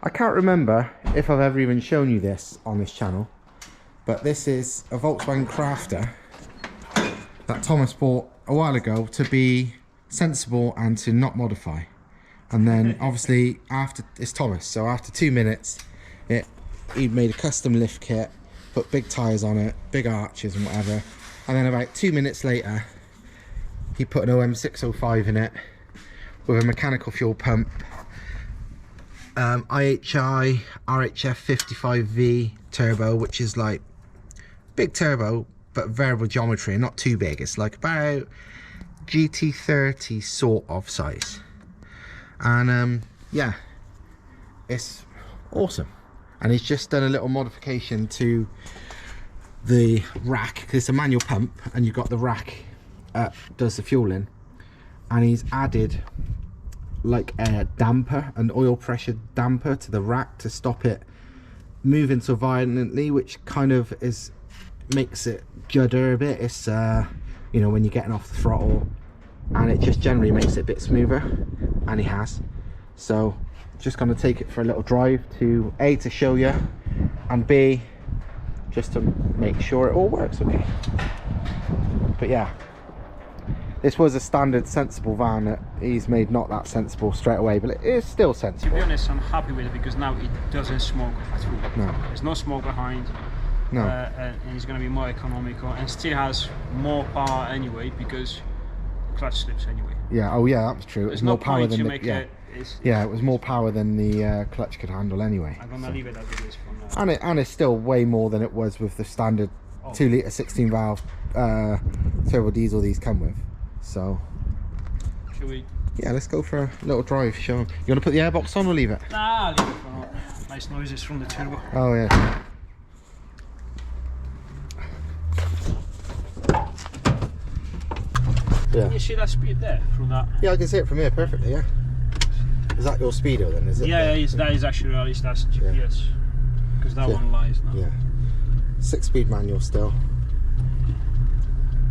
I can't remember if I've ever even shown you this on this channel, but this is a Volkswagen Crafter that Thomas bought a while ago to be sensible and to not modify. And then obviously after, it's Thomas, so after 2 minutes he made a custom lift kit, put big tyres on it, big arches and whatever, and then about 2 minutes later he put an OM605 in it with a mechanical fuel pump, IHI RHF 55V turbo, which is like big turbo but variable geometry and not too big. It's like about GT30 sort of size, and yeah, it's awesome. And he's just done a little modification to the rack, because it's a manual pump and you've got the rack does the fueling, and he's added like a damper, an oil pressure damper to the rack to stop it moving so violently, which kind of makes it judder a bit. It's you know, when you're getting off the throttle, and it just generally makes it a bit smoother, and he has. So just going to take it for a little drive to A, to show you, and B, just to make sure it all works okay. But yeah, this was a standard sensible van that he's made not that sensible straight away, but it is still sensible. To be honest, I'm happy with it because now it doesn't smoke at all. No. There's no smoke behind. No. And it's going to be more economical and still has more power anyway, because the clutch slips anyway. Yeah, oh yeah, that's true. There's It was more no power point than to the, make yeah. it. Yeah, it was more power than the clutch could handle anyway. I'm gonna leave it as it is for now. And it's still way more than it was with the standard 2 litre 16 valve turbo diesel these come with. So should we? Yeah, let's go for a little drive. Show 'em. You want to put the airbox on or leave it? Nah, leave it for now. Nice noises from the turbo. Oh yeah. Can you see that speed there from that? Yeah, I can see it from here perfectly, yeah. Is that your speedo then, is it? Yeah, that is actually at least that's GPS. Because that one lies now. Yeah. 6-speed manual still.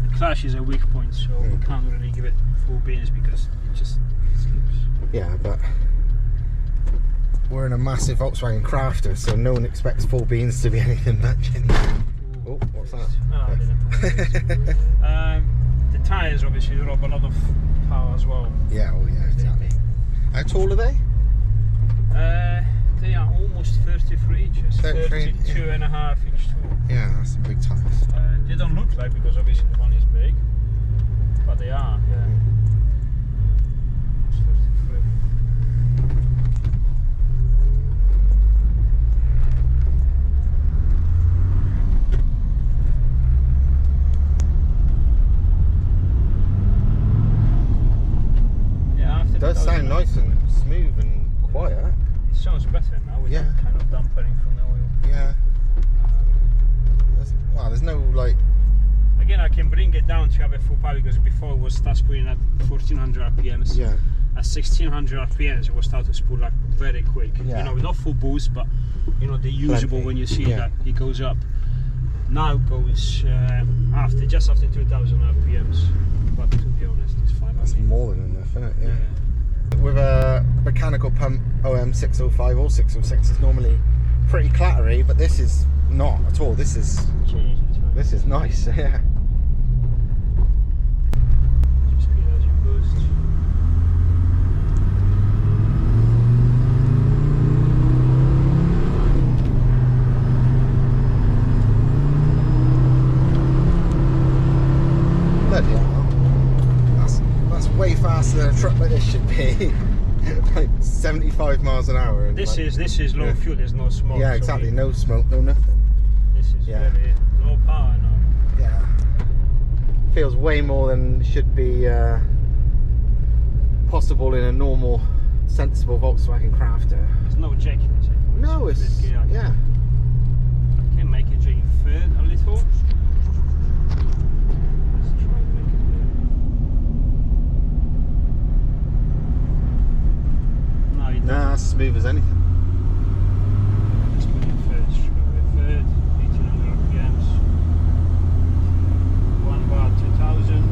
The clutch is a weak point, so we can't really give it full beans because it just slips. Yeah, but we're in a massive Volkswagen Crafter, so no one expects full beans to be anything much anyway. Oh, what's that? Oh, I didn't. The tyres obviously rob a lot of power as well. Yeah, oh yeah, exactly. How tall are they? They are almost 33 inches. 32 and a half inch tall. Yeah, that's some big tyres. They don't look like, because obviously the one is big, but they are, yeah. It's 33. It does sound nice and smooth and quiet. It sounds better now with that kind of dampering from the oil. Yeah. Wow, there's no like. Again, I can bring it down to have a full power, because before it was start spooling at 1400 RPMs. Yeah. At 1600 RPMs, it was start to spool like very quick. Yeah. You know, not full boost, but you know, the usable when you see that it goes up. Now it goes just after 2000 RPMs. But to be honest, it's fine. That's more than enough, isn't it? Yeah. With a mechanical pump OM605 or 606, it's normally pretty clattery, but this is not at all. This is nice. Yeah. Just speed as you boost. Bloody hell. That's way faster than a truck like this should be. Like 75 miles an hour. And this is low fuel. There's no smoke. Yeah, exactly. So no smoke, no nothing. This is very low power now. Yeah. Feels way more than should be possible in a normal, sensible Volkswagen Crafter. There's no jack in it. No, it's yeah. I can make it drain third a little. Nah, as smooth as anything. Let's put it first. Third, 1800 RPMs. 1 bar 2000.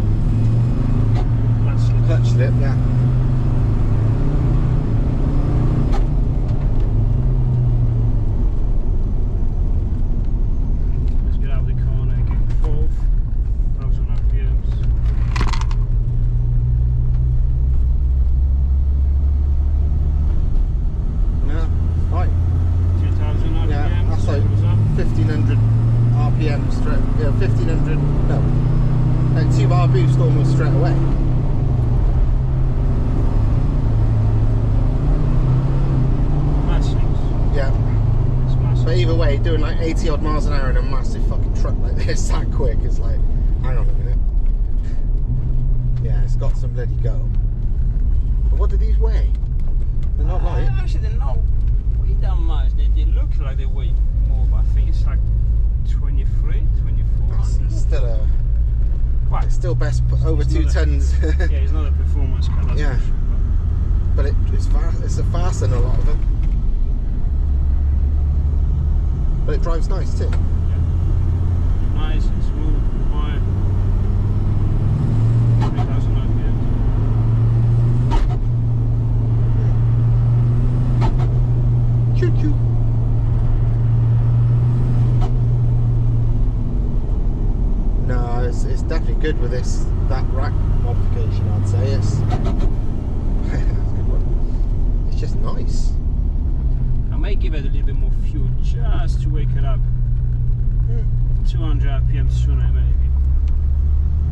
Clutch slip, yeah. boost almost straight away. Yeah. But either way, doing like 80 odd miles an hour in a massive fucking truck like this that quick is like, hang on a minute. Yeah, it's got some bloody go. But what do these weigh? They're not light. Actually, they're not weigh that much. They look like they weigh more, but I think it's like 23, 24. It's still a... What? It's still best over 2 tons. Yeah, it's not a performance car. That's Yeah. for sure, but it's fast. It's faster than a lot of them. But it drives nice too. Yeah. Nice and smooth, quiet. 3,000 RPM. Choo choo. No, it's definitely good with that rack modification. I'd say it's that's a good one. It's just nice. I may give it a little bit more fuel just to wake it up. 200 RPM sooner maybe.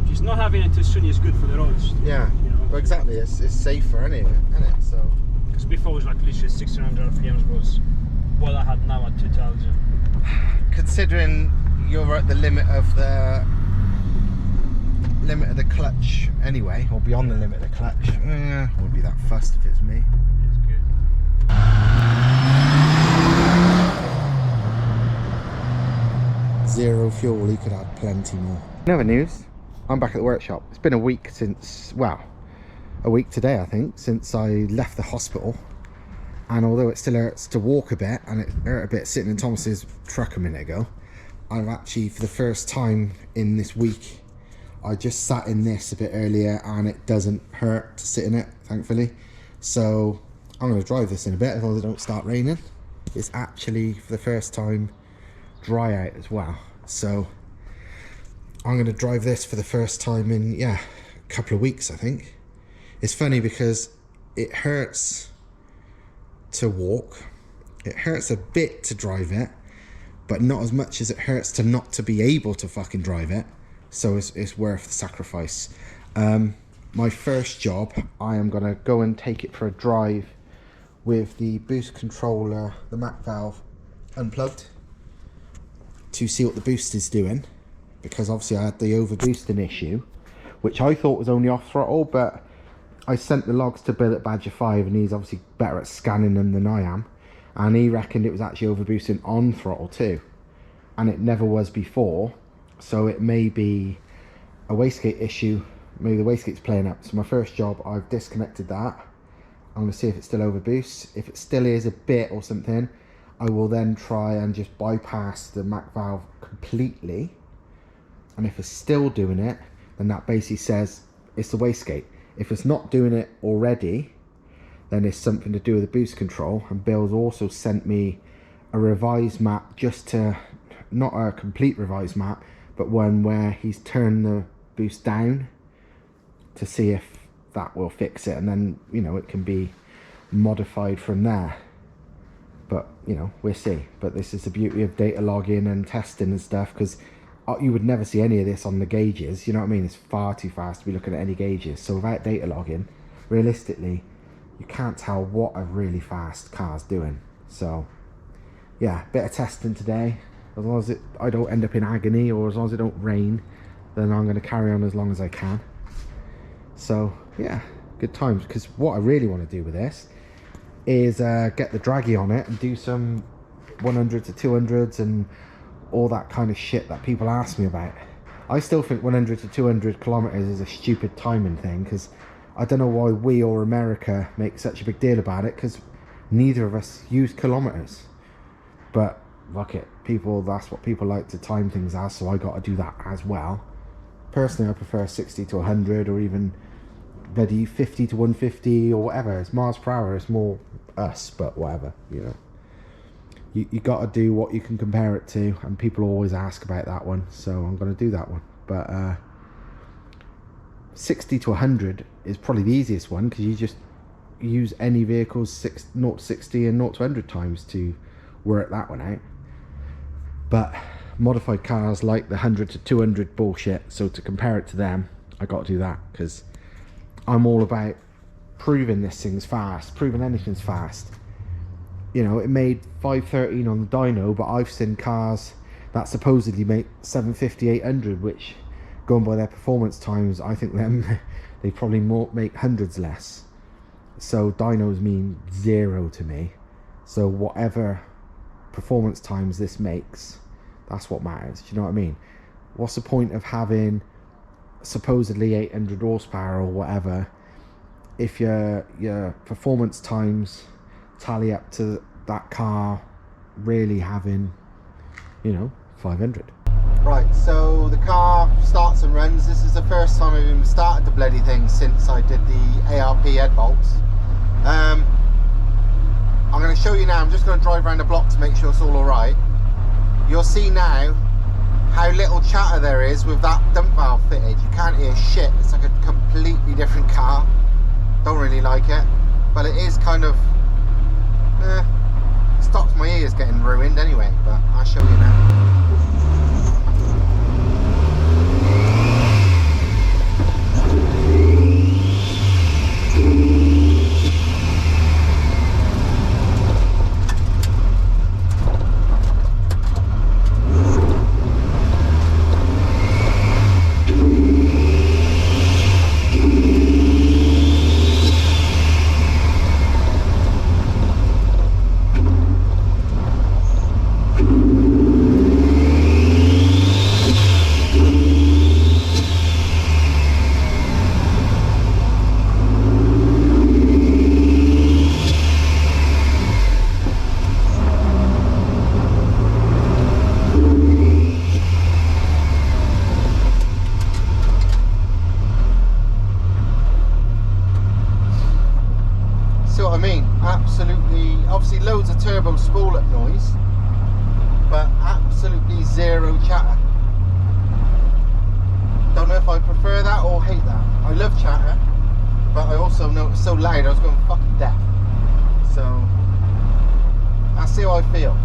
Just not having it too soon is good for the roads. Yeah, you know. but exactly, it's safer, isn't it? So. Because before it was like literally 1600 RPMs was what I had now at 2000. Considering you're at the limit of the clutch anyway, or beyond the limit of the clutch, I wouldn't be that fussed if it's me. It's good. Zero fuel, he could add plenty more. In other news, I'm back at the workshop. It's been a week since, well, a week today I think, since I left the hospital. And although it still hurts to walk a bit, and it hurt a bit sitting in Thomas's truck a minute ago, I've actually, for the first time in this week, I just sat in this a bit earlier and it doesn't hurt to sit in it, thankfully. So I'm going to drive this in a bit as long as it don't start raining. It's actually, for the first time, dry out as well. So I'm going to drive this for the first time in, yeah, a couple of weeks, I think. It's funny because it hurts to walk. It hurts a bit to drive it, but not as much as it hurts to not to be able to fucking drive it. So it's worth the sacrifice. My first job, I am going to go and take it for a drive with the boost controller, the Mac valve unplugged, to see what the boost is doing, because obviously I had the overboosting issue, which I thought was only off throttle, but I sent the logs to Bill at Badger 5 and he's obviously better at scanning them than I am, and he reckoned it was actually overboosting on throttle too, and it never was before. So it may be a wastegate issue, maybe the wastegate's playing up. So my first job, I've disconnected that. I'm going to see if it still overboosts. If it still is a bit or something, I will then try and just bypass the Mac valve completely. And if it's still doing it, then that basically says it's the wastegate. If it's not doing it already, then it's something to do with the boost control. And Bill's also sent me a revised map, just to, not a complete revised map, but one where he's turned the boost down to see if that will fix it, and then, you know, it can be modified from there. But, you know, we'll see. But this is the beauty of data logging and testing and stuff, because you would never see any of this on the gauges, you know what I mean? It's far too fast to be looking at any gauges. So without data logging, realistically, you can't tell what a really fast car's doing. So yeah, bit of testing today. As long as I don't end up in agony, or as long as it don't rain, then I'm going to carry on as long as I can. So yeah, good times. Because what I really want to do with this is get the draggy on it and do some 100 to 200s and all that kind of shit that people ask me about. I still think 100 to 200 kilometers is a stupid timing thing, because I don't know why we or America make such a big deal about it, because neither of us use kilometers. But fuck it, people, that's what people like to time things as, so I got to do that as well. Personally, I prefer 60 to 100, or even bloody 50 to 150 or whatever. It's miles per hour, it's more us, but whatever, you know. You got to do what you can compare it to, and people always ask about that one, so I'm going to do that one. But 60 to 100 is probably the easiest one, because you just use any vehicle's 0 to 60 and 0 to 100 times to work that one out. But modified cars like the 100 to 200 bullshit, so to compare it to them, I got to do that because I'm all about proving this thing's fast, proving anything's fast. You know, it made 513 on the dyno, but I've seen cars that supposedly make 750, 800, which, going by their performance times, I think they probably make hundreds less. So dynos mean zero to me. So whatever performance times this makes, that's what matters. Do you know what I mean? What's the point of having supposedly 800 horsepower or whatever if your performance times tally up to that car really having, you know, 500? Right, so the car starts and runs. This is the first time I've even started the bloody thing since I did the ARP head bolts. I'm going to show you now. I'm just going to drive around the block to make sure it's all alright. You'll see now how little chatter there is with that dump valve fitted. You can't hear shit. It's like a completely different car. Don't really like it, but it is kind of stops my ears getting ruined anyway, but I'll show you now. Obviously loads of turbo spool-up noise, but absolutely zero chatter. Don't know if I prefer that or hate that. I love chatter, but I also know it's so loud I was going fucking deaf. So that's how I feel.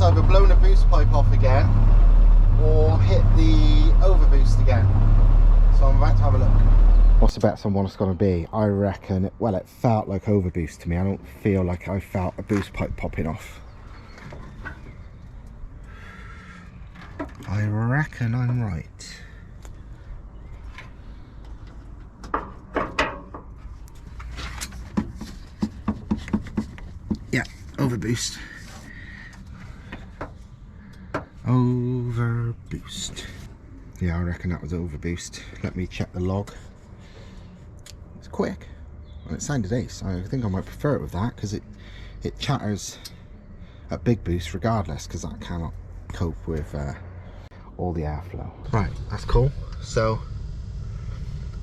Either blown the boost pipe off again or hit the overboost again. So I'm about to have a look. What's the bets on what it's going to be? I reckon, it felt like overboost to me. I don't feel like I felt a boost pipe popping off. I reckon I'm right. Yeah, overboost. Overboost. Yeah, I reckon that was overboost. Let me check the log. It's quick. Well, it sounded ace. I think I might prefer it with that because it chatters at big boost regardless, because that cannot cope with all the airflow. Right, that's cool. So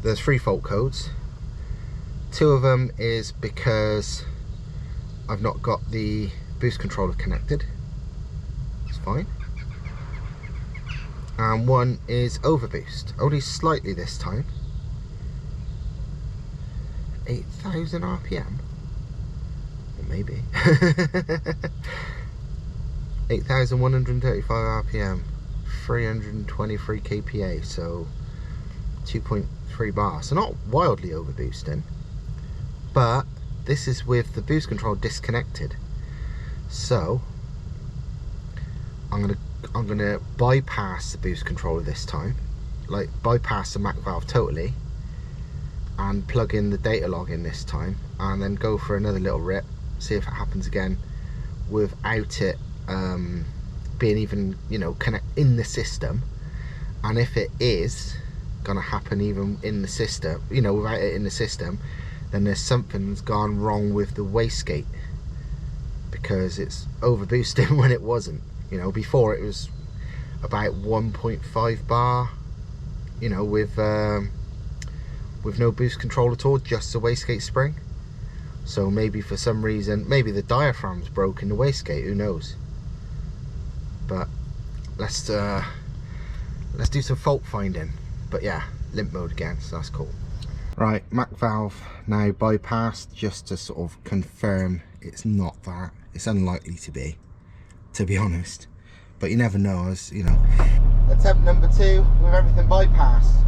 there's 3 fault codes. 2 of them is because I've not got the boost controller connected. It's fine. And 1 is overboost, only slightly this time. 8,000 RPM, or maybe 8,135 RPM, 323 kPa, so 2.3 bar. So not wildly overboosting, but this is with the boost control disconnected. So I'm gonna bypass the boost controller this time, like bypass the Mac valve totally, and plug in the data log in this time, and then go for another little rip, see if it happens again without it being even, you know, connect in the system. And if it is gonna happen even in the system, you know, without it in the system, then there's something's gone wrong with the wastegate, because it's overboosting when it wasn't. You know, before it was about 1.5 bar, you know, with no boost control at all, just a wastegate spring. So maybe for some reason, maybe the diaphragm's broke in the wastegate, who knows. But let's do some fault finding. But yeah, limp mode again, so that's cool. Right, Mac valve now bypassed, just to sort of confirm it's not that. It's unlikely to be honest. But you never know, as you know. Attempt number 2 with everything bypassed.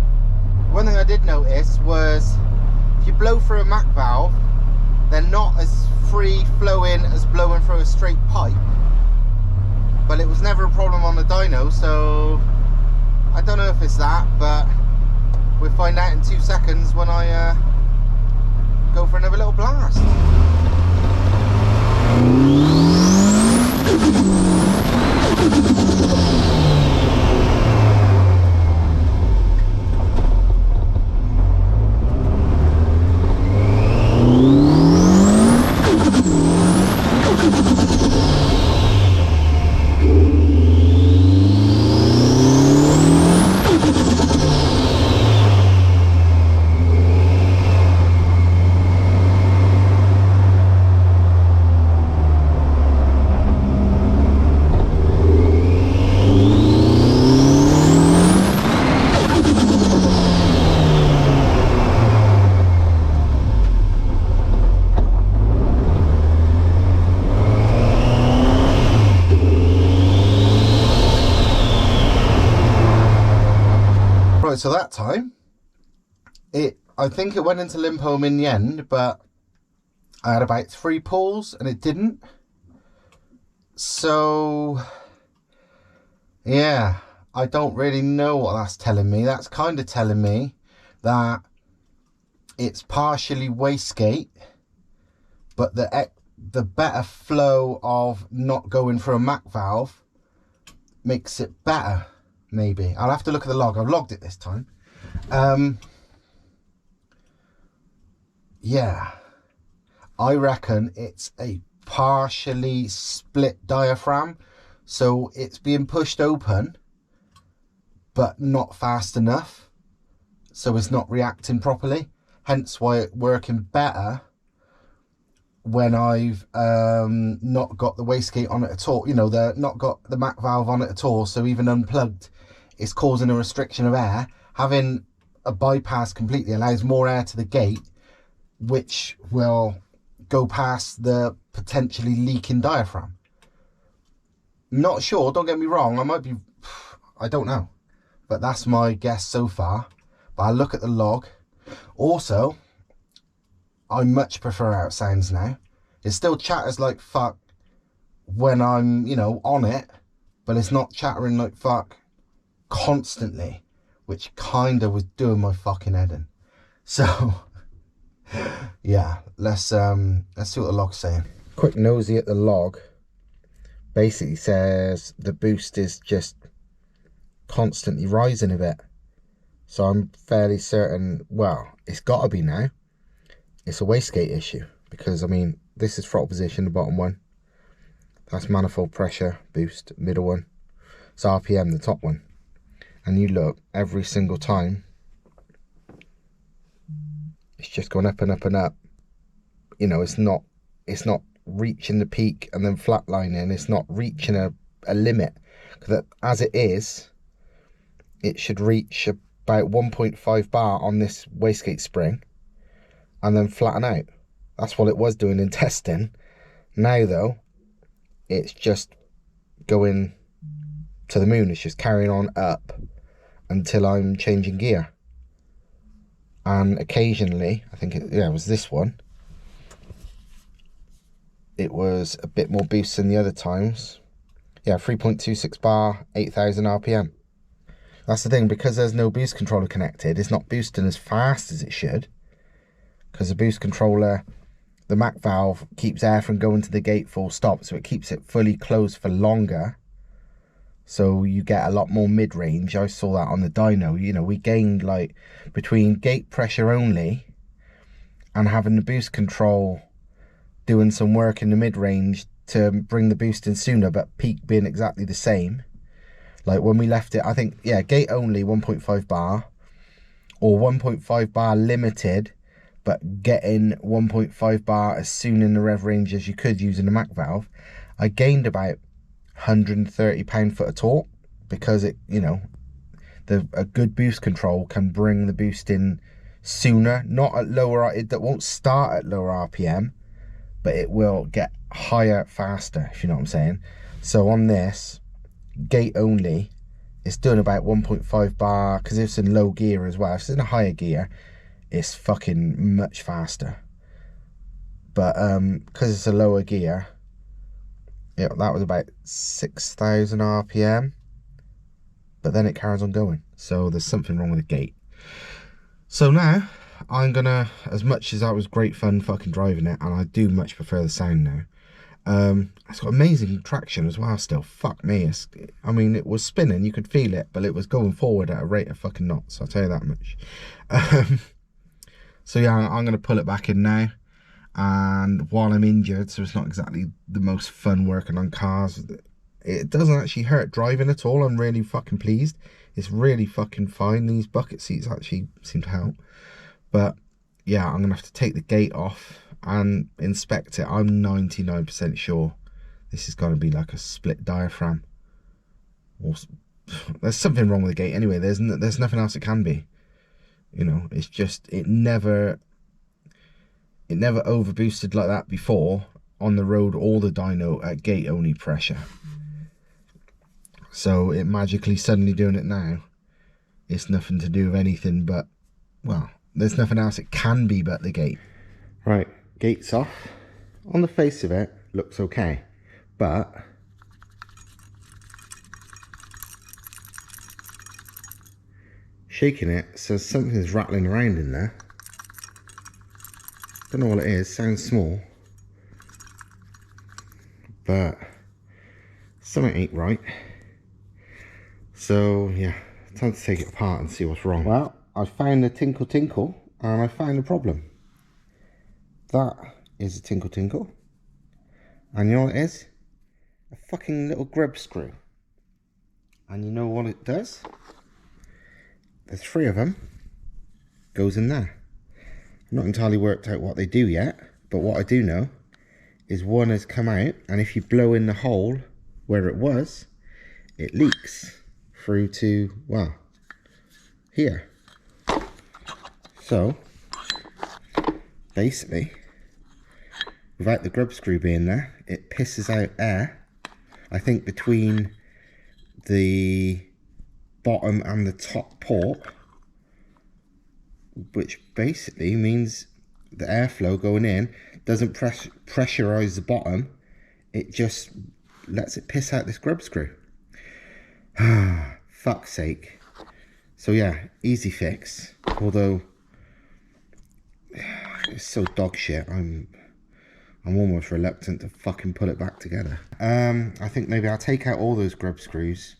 One thing I did notice was if you blow through a Mac valve, they're not as free flowing as blowing through a straight pipe. But it was never a problem on the dyno, so I don't know if it's that, but we'll find out in 2 seconds when I go for another little blast. So that time, I think it went into limp home in the end, but I had about 3 pulls and it didn't. So yeah, I don't really know what that's telling me. That's kind of telling me that it's partially wastegate, but the better flow of not going through a Mac valve makes it better. Maybe I'll have to look at the log. I've logged it this time. Yeah, I reckon it's a partially split diaphragm, so it's being pushed open but not fast enough, so it's not reacting properly, hence why it's working better when I've not got the wastegate on it at all, you know, not got the Mac valve on it at all. So even unplugged, it's causing a restriction of air. Having a bypass completely allows more air to the gate, which will go past the potentially leaking diaphragm. Not sure, don't get me wrong, I don't know, but that's my guess so far. But I'll look at the log. Also, I much prefer how it sounds now. It still chatters like fuck when I'm, you know, on it, but it's not chattering like fuck constantly, which kind of was doing my fucking head in. So yeah, let's see what the log's saying. Quick nosy at the log. Basically says the boost is just constantly rising a bit. So I'm fairly certain, well, it's got to be now. It's a wastegate issue, because I mean, this is throttle position, the bottom one. That's manifold pressure boost, middle one. It's RPM, the top one. And you look, every single time, it's just going up and up and up. You know, it's not reaching the peak and then flatlining. It's not reaching a limit. Because as it is, it should reach about 1.5 bar on this wastegate spring and then flatten out. That's what it was doing in testing. Now though, it's just going to the moon. It's just carrying on up until I'm changing gear. And occasionally, I think it was this one, it was a bit more boost than the other times. Yeah, 3.26 bar, 8,000 RPM. That's the thing, because there's no boost controller connected, it's not boosting as fast as it should, because the boost controller, the Mac valve keeps air from going to the gate full stop, so it keeps it fully closed for longer. So you get a lot more mid-range. I saw that on the dyno. You know, we gained like between gate pressure only and having the boost control doing some work in the mid-range to bring the boost in sooner, but peak being exactly the same. Like when we left it, I think, yeah, gate only 1.5 bar or 1.5 bar limited, but getting 1.5 bar as soon in the rev range as you could using the Mac valve. I gained about 130 pound-foot of torque because it, you know, a good boost control can bring the boost in sooner, not at lower, it won't start at lower RPM, but it will get higher faster, if you know what I'm saying. So on this gate only, it's doing about 1.5 bar, because it's in low gear as well. If it's in a higher gear, it's fucking much faster. But because it's a lower gear, yeah, that was about 6,000 RPM, but then it carries on going. So there's something wrong with the gate. So now I'm gonna, as much as that was great fun fucking driving it, and I do much prefer the sound now, it's got amazing traction as well still. Fuck me, I mean, it was spinning, you could feel it, but it was going forward at a rate of fucking knots, I'll tell you that much. So yeah, I'm gonna pull it back in now, and while I'm injured, so it's not exactly the most fun working on cars, it doesn't actually hurt driving at all. I'm really fucking pleased. It's really fucking fine. These bucket seats actually seem to help. But yeah, I'm gonna have to take the gate off and inspect it. I'm 99% sure this is gonna be like a split diaphragm, or there's something wrong with the gate anyway. There's nothing else it can be, you know. It's just it never overboosted like that before on the road, all the dyno at gate only pressure. So it magically suddenly doing it now, it's nothing to do with anything but, well, there's nothing else it can be but the gate. Right, gate's off. On the face of it, looks okay, but shaking it says something's rattling around in there. Don't know what it is, sounds small, but something ain't right. So yeah, time to take it apart and see what's wrong. Well, I found the tinkle tinkle, and I found the problem. That is a tinkle tinkle, and you know what it is? A fucking little grub screw. And you know what it does? There's 3 of them, goes in there. I'm not entirely worked out what they do yet, but what I do know is one has come out, and if you blow in the hole where it was, it leaks through to, well, here. So basically, without the grub screw being there, it pisses out air, I think between the bottom and the top port, which basically means the airflow going in doesn't pressurize the bottom, it just lets it piss out this grub screw. Fuck's sake. So yeah, easy fix, although it's so dog shit, I'm almost reluctant to fucking put it back together. I think maybe I'll take out all those grub screws.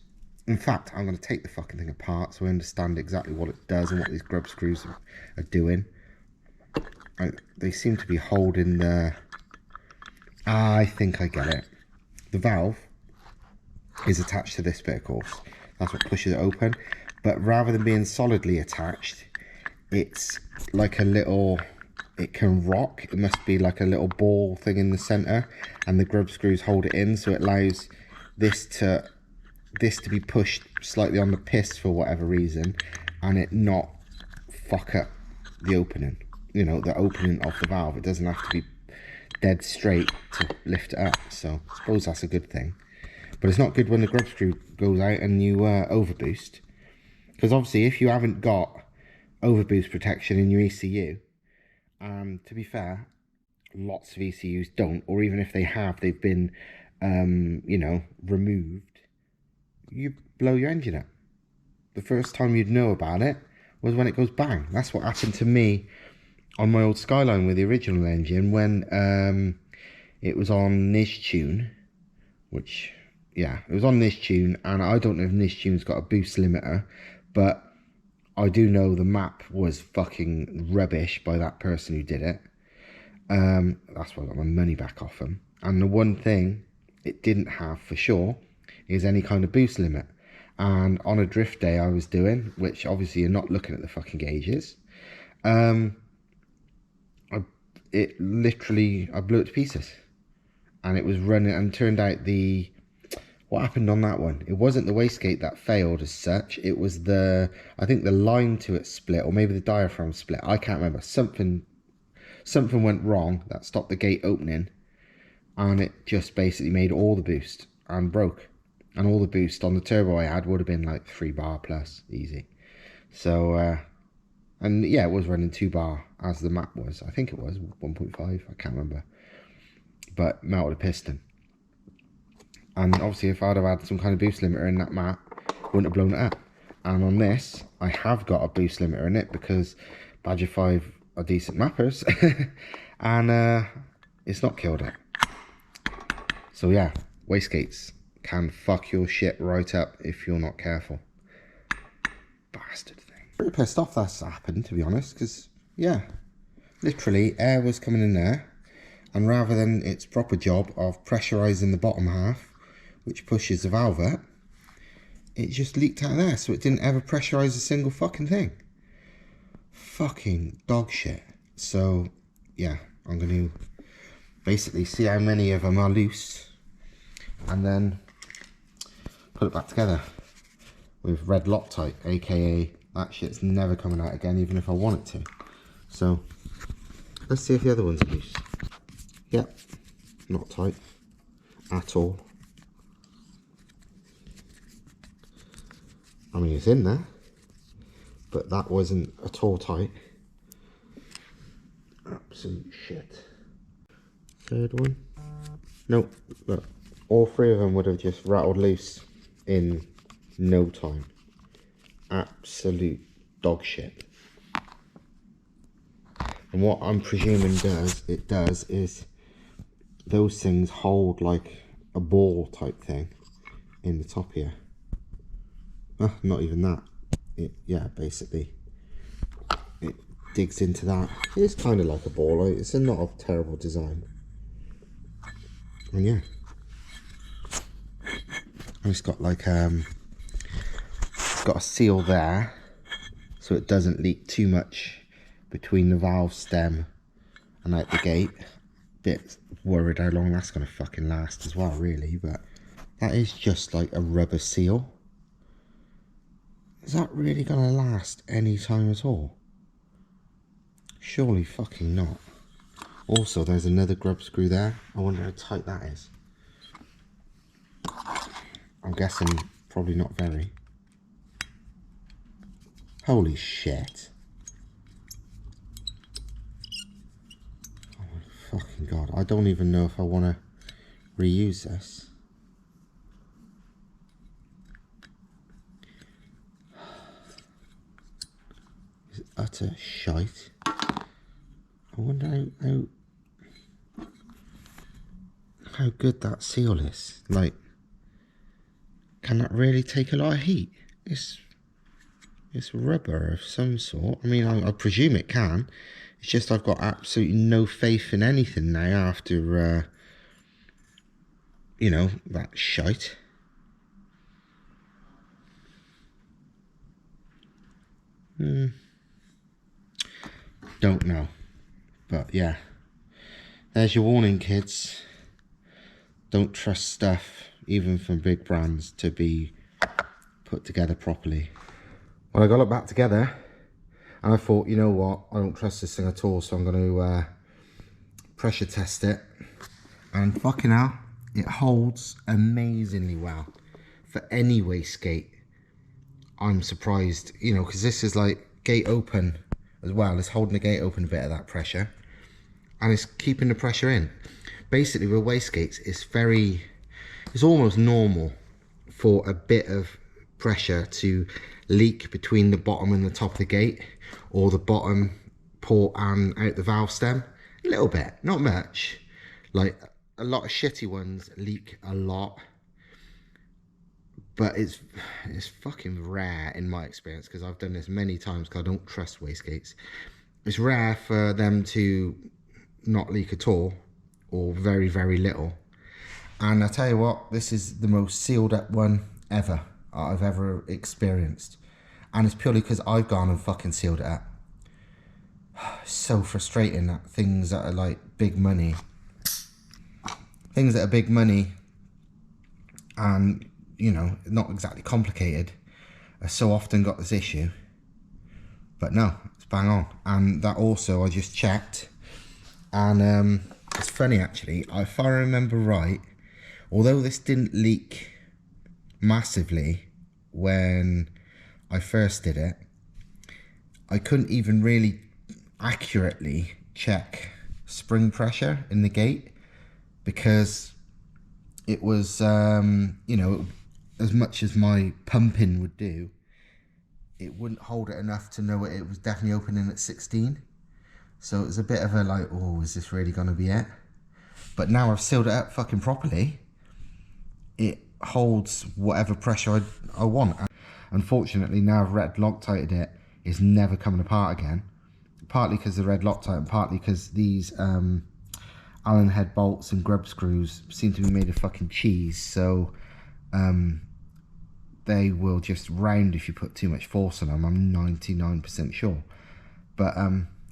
In fact, I'm going to take the fucking thing apart so I understand exactly what it does and what these grub screws are doing. They seem to be holding the... I think I get it. The valve is attached to this bit, of course. That's what pushes it open. But rather than being solidly attached, it's like a little... It can rock. It must be like a little ball thing in the center, and the grub screws hold it in, so it allows this to be pushed slightly on the piss for whatever reason, and it not fuck up the opening, you know, the opening of the valve. It doesn't have to be dead straight to lift it up, so I suppose that's a good thing. But it's not good when the grub screw goes out and you overboost, because obviously if you haven't got overboost protection in your ECU, to be fair, lots of ECUs don't, or even if they have, they've been you know, removed, you blow your engine up. The first time you'd know about it was when it goes bang. That's what happened to me on my old Skyline with the original engine when it was on Nichtune, which, yeah, it was on Nichtune, and I don't know if Nichtune's got a boost limiter, but I do know the map was fucking rubbish by that person who did it. That's why I got my money back off them. And the one thing it didn't have for sure is any kind of boost limit. And on a drift day I was doing, which obviously you're not looking at the fucking gauges, it literally, I blew it to pieces. And it was running, and turned out what happened on that one? It wasn't the wastegate that failed as such. It was I think the line to it split, or maybe the diaphragm split. I can't remember. Something went wrong that stopped the gate opening, and it just basically made all the boost and broke. And all the boost on the turbo I had would have been like 3 bar plus, easy. So, and yeah, it was running 2 bar as the map was. I think it was 1.5, I can't remember. But melted a piston. And obviously if I'd have had some kind of boost limiter in that map, wouldn't have blown it up. And on this, I have got a boost limiter in it because Badger 5 are decent mappers. And it's not killed it. So yeah, wastegates can fuck your shit right up if you're not careful. Bastard thing. Pretty pissed off that's happened, to be honest, because yeah, literally air was coming in there, and rather than its proper job of pressurizing the bottom half, which pushes the valve up, it just leaked out of there, so it didn't ever pressurize a single fucking thing. Fucking dog shit. So yeah, I'm going to basically see how many of them are loose and then put it back together with red Loctite, aka that shit's never coming out again, even if I want it to. So let's see if the other one's loose. Yep, not tight at all. I mean, it's in there, but that wasn't at all tight. Absolute shit. Third one. Nope, look, all 3 of them would have just rattled loose in no time. Absolute dog shit. And what I'm presuming it does is those things hold like a ball type thing in the top here. Not even that. Yeah, basically it digs into that. It's kind of like a ball. It's not a terrible design. And yeah, and it's got like it's got a seal there so it doesn't leak too much between the valve stem and out the gate. Bit worried how long that's going to fucking last as well, really, but that is just like a rubber seal. Is that really going to last any time at all? Surely fucking not. Also, there's another grub screw there. I wonder how tight that is. I'm guessing probably not very. Holy shit. Oh my fucking god. I don't even know if I want to reuse this. It's utter shite. I wonder how good that seal is. Like, can that really take a lot of heat? It's rubber of some sort. I mean, I presume it can. It's just I've got absolutely no faith in anything now after, you know, that shite. Don't know. But yeah, there's your warning, kids. Don't trust stuff, even from big brands, to be put together properly. Well, I got it back together and I thought, you know what, I don't trust this thing at all, so I'm going to pressure test it. And fucking hell, it holds amazingly well for any wastegate. I'm surprised, you know, because this is like gate open as well. It's holding the gate open a bit of that pressure, and it's keeping the pressure in. Basically with wastegates, it's almost normal for a bit of pressure to leak between the bottom and the top of the gate, or the bottom port and out the valve stem. A little bit, not much. Like a lot of shitty ones leak a lot, but it's fucking rare in my experience, because I've done this many times because I don't trust wastegates. It's rare for them to not leak at all, or very, very little. And I tell you what, this is the most sealed up one ever I've ever experienced. And it's purely because I've gone and fucking sealed it up. So frustrating that things that are like big money, and, you know, not exactly complicated, are so often got this issue. But no, it's bang on. And that also, I just checked, and it's funny actually, if I remember right, although this didn't leak massively when I first did it, I couldn't even really accurately check spring pressure in the gate, because it was, you know, as much as my pumping would do, it wouldn't hold it enough to know it was definitely opening at 16. So it was a bit of a like, oh, is this really going to be it? But now I've sealed it up fucking properly. It holds whatever pressure I want. Unfortunately, now I've red Loctited it, it's never coming apart again. Partly because of the red Loctite, and partly because these Allen head bolts and grub screws seem to be made of fucking cheese. So they will just round if you put too much force on them, I'm 99% sure. But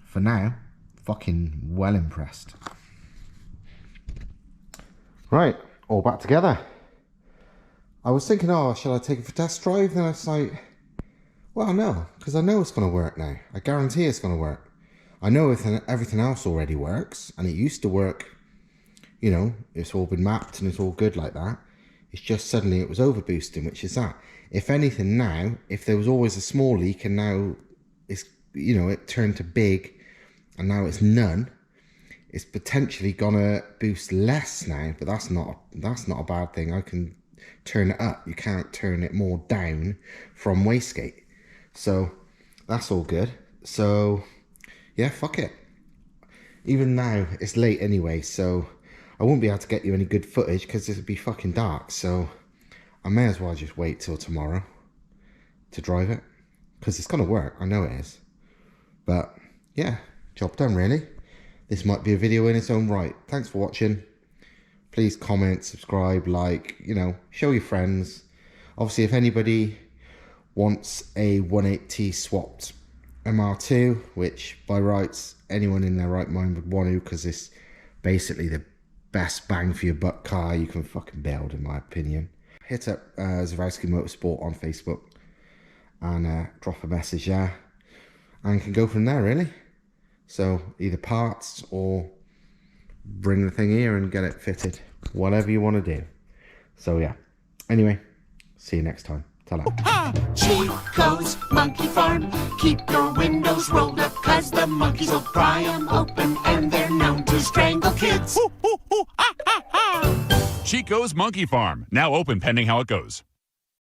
for now, fucking well impressed. Right, all back together. I was thinking, oh, shall I take it for test drive? Then I was like, well, no, because I know it's going to work now. I guarantee it's going to work. I know everything else already works, and it used to work, you know, it's all been mapped and it's all good like that. It's just suddenly it was overboosting, which is that. If anything now, if there was always a small leak and now it's, you know, it turned to big and now it's none, it's potentially gonna boost less now, but that's not a bad thing. I can turn it up. You can't turn it more down from wastegate. So that's all good. So yeah, fuck it. Even now, it's late anyway, so I won't be able to get you any good footage because it'd be fucking dark. So I may as well just wait till tomorrow to drive it, because it's gonna work. I know it is. But yeah, job done really. This might be a video in its own right. Thanks for watching. Please comment, subscribe, like, you know, show your friends. Obviously, if anybody wants a 180 swapped MR2, which by rights anyone in their right mind would want to, because it's basically the best bang for your buck car you can fucking build, in my opinion, hit up Zawowski Motorsport on Facebook and drop a message there, and can go from there really. So either parts or bring the thing here and get it fitted, whatever you want to do. So yeah, anyway, see you next time. Ta-ra. Chico's Monkey Farm. Keep your windows rolled up, 'cause the monkeys will pry 'em open, and they're known to strangle kids. Chico's Monkey Farm, now open pending how it goes.